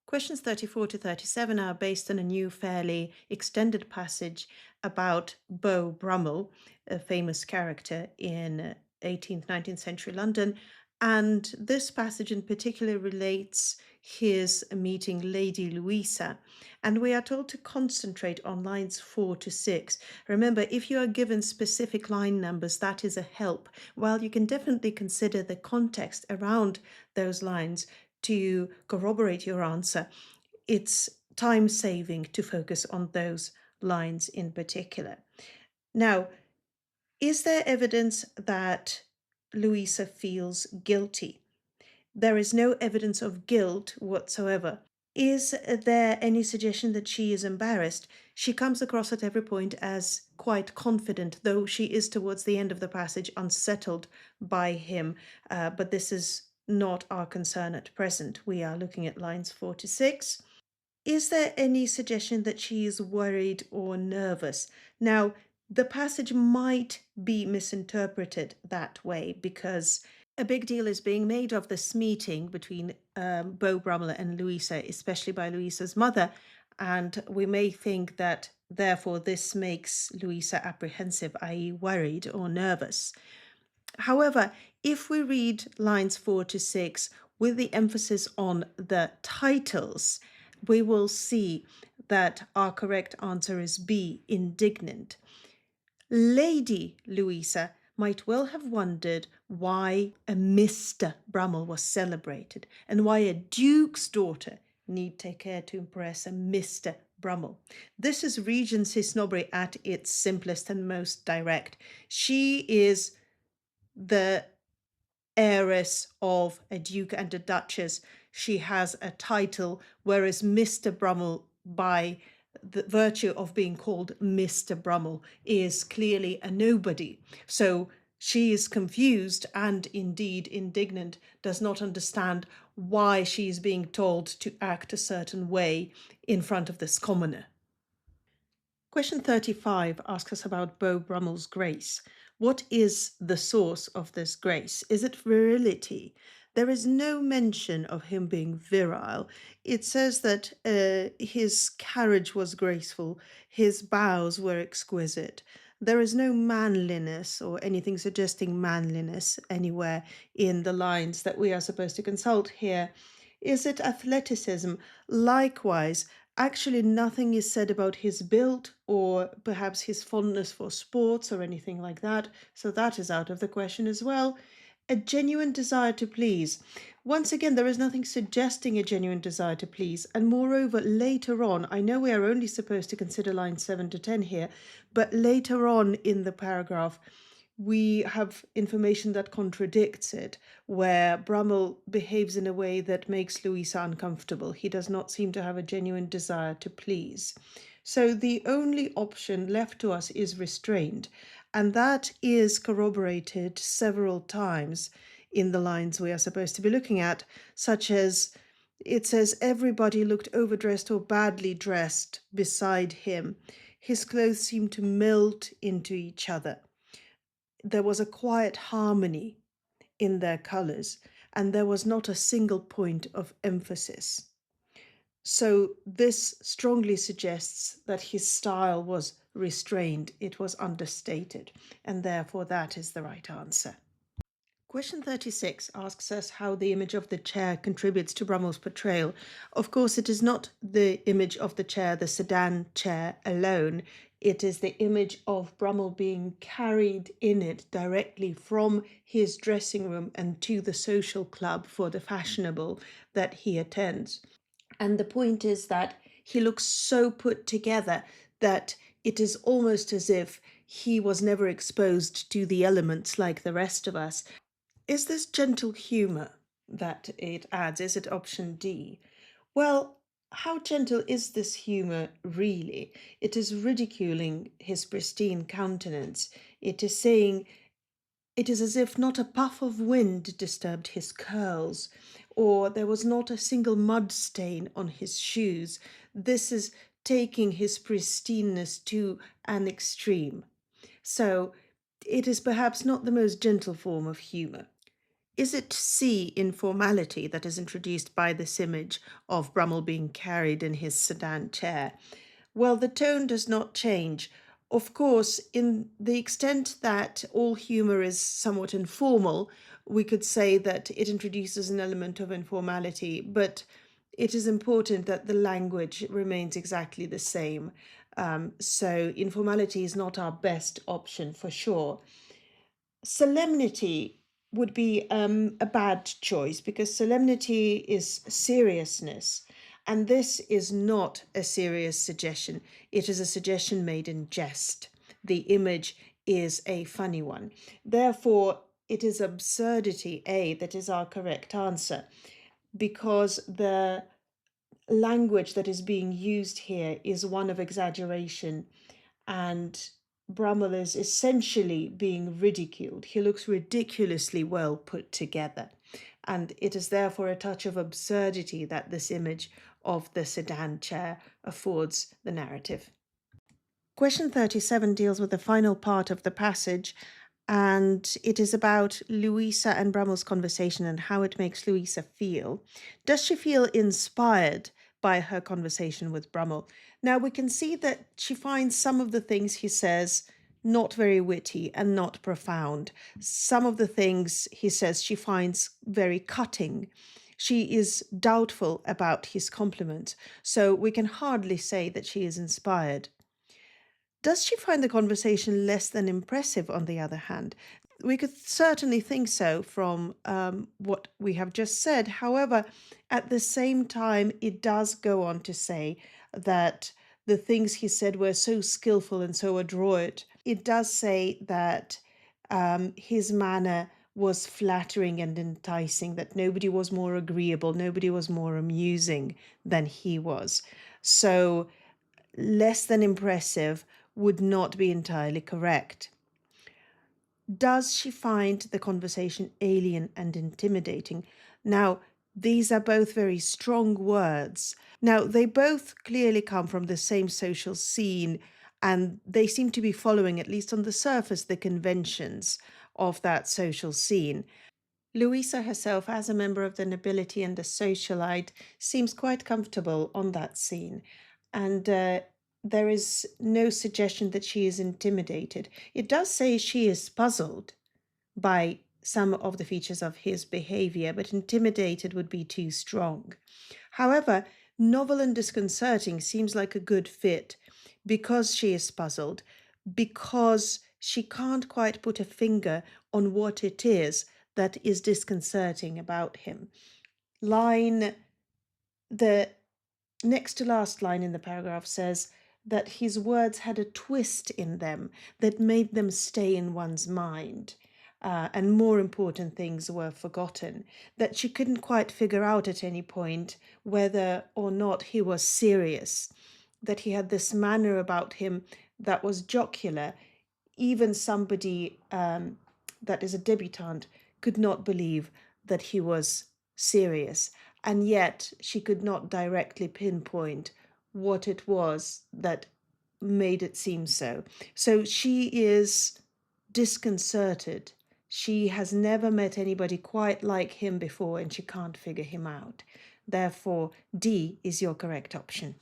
Questions 34 to 37 are based on a new, fairly extended passage about Beau Brummel, a famous character in 18th, 19th century London. And this passage in particular relates his meeting Lady Louisa. And we are told to concentrate on lines 4 to 6. Remember, if you are given specific line numbers, that is a help. While you can definitely consider the context around those lines to corroborate your answer, it's time saving to focus on those lines in particular. Now, is there evidence that Louisa feels guilty? There is no evidence of guilt whatsoever. Is there any suggestion that she is embarrassed? She comes across at every point as quite confident, though she is towards the end of the passage unsettled by him. But this is not our concern at present. We are looking at lines 4 to 6. Is there any suggestion that she is worried or nervous? Now, the passage might be misinterpreted that way because a big deal is being made of this meeting between Beau Brummel and Louisa, especially by Louisa's mother, and we may think that therefore this makes Louisa apprehensive, i.e. worried or nervous. However, if we read lines 4 to 6 with the emphasis on the titles, we will see that our correct answer is B, indignant. Lady Louisa might well have wondered why a Mr. Brummel was celebrated and why a duke's daughter need take care to impress a Mr. Brummel. This is Regency snobbery at its simplest and most direct. She is the heiress of a duke and a duchess. She has a title, whereas Mr. Brummel, by the virtue of being called Mr. Brummel, is clearly a nobody. So she is confused and indeed indignant, does not understand why she is being told to act a certain way in front of this commoner. Question 35 asks us about Beau Brummel's grace. What is the source of this grace? Is it virility? There is no mention of him being virile. It says that his carriage was graceful, his bows were exquisite. There is no manliness or anything suggesting manliness anywhere in the lines that we are supposed to consult here. Is it athleticism? Likewise, actually nothing is said about his build or perhaps his fondness for sports or anything like that, so that is out of the question as well. A genuine desire to please. Once again, there is nothing suggesting a genuine desire to please, and moreover, later on, I know we are only supposed to consider lines 7 to 10 here, but later on in the paragraph, we have information that contradicts it, where Brummel behaves in a way that makes Louisa uncomfortable. He does not seem to have a genuine desire to please. So the only option left to us is restrained, and that is corroborated several times in the lines we are supposed to be looking at, such as it says, everybody looked overdressed or badly dressed beside him. His clothes seemed to melt into each other. There was a quiet harmony in their colors, and there was not a single point of emphasis. So this strongly suggests that his style was restrained, it was understated, and therefore that is the right answer. Question 36 asks us how the image of the chair contributes to Brummel's portrayal. Of course, it is not the image of the chair, the sedan chair alone. It is the image of Brummel being carried in it directly from his dressing room and to the social club for the fashionable that he attends. And the point is that he looks so put together that it is almost as if he was never exposed to the elements like the rest of us. Is this gentle humour that it adds? Is it option D? Well, how gentle is this humour really? It is ridiculing his pristine countenance. It is saying it is as if not a puff of wind disturbed his curls, or there was not a single mud stain on his shoes. This is taking his pristineness to an extreme. So it is perhaps not the most gentle form of humour. Is it C, informality, that is introduced by this image of Brummel being carried in his sedan chair? Well, the tone does not change. Of course, in the extent that all humor is somewhat informal, we could say that it introduces an element of informality, but it is important that the language remains exactly the same. So informality is not our best option for sure. Solemnity would be a bad choice because solemnity is seriousness. And this is not a serious suggestion. It is a suggestion made in jest. The image is a funny one. Therefore, it is absurdity, A, that is our correct answer, because the language that is being used here is one of exaggeration, and Brummel is essentially being ridiculed. He looks ridiculously well put together, and it is therefore a touch of absurdity that this image of the sedan chair affords the narrative. Question 37 deals with the final part of the passage, and it is about Louisa and Brummel's conversation and how it makes Louisa feel. Does she feel inspired by her conversation with Brummel? Now, we can see that she finds some of the things he says not very witty and not profound. Some of the things he says she finds very cutting. She is doubtful about his compliment, so we can hardly say that she is inspired. Does she find the conversation less than impressive, on the other hand? We could certainly think so from what we have just said. However, at the same time, it does go on to say that the things he said were so skillful and so adroit. It does say that his manner was flattering and enticing, that nobody was more agreeable, nobody was more amusing than he was. So, less than impressive would not be entirely correct. Does she find the conversation alien and intimidating? Now, these are both very strong words. Now, they both clearly come from the same social scene, and they seem to be following, at least on the surface, the conventions of that social scene. Louisa herself, as a member of the nobility and a socialite, seems quite comfortable on that scene. And there is no suggestion that she is intimidated. It does say she is puzzled by some of the features of his behavior, but intimidated would be too strong. However, novel and disconcerting seems like a good fit because she is puzzled, because she can't quite put a finger on what it is that is disconcerting about him. The next to last line in the paragraph says that his words had a twist in them that made them stay in one's mind. And more important things were forgotten, that she couldn't quite figure out at any point whether or not he was serious, that he had this manner about him that was jocular. Even somebody that is a debutante could not believe that he was serious, and yet she could not directly pinpoint what it was that made it seem so. So she is disconcerted. She has never met anybody quite like him before, and she can't figure him out. Therefore, D is your correct option.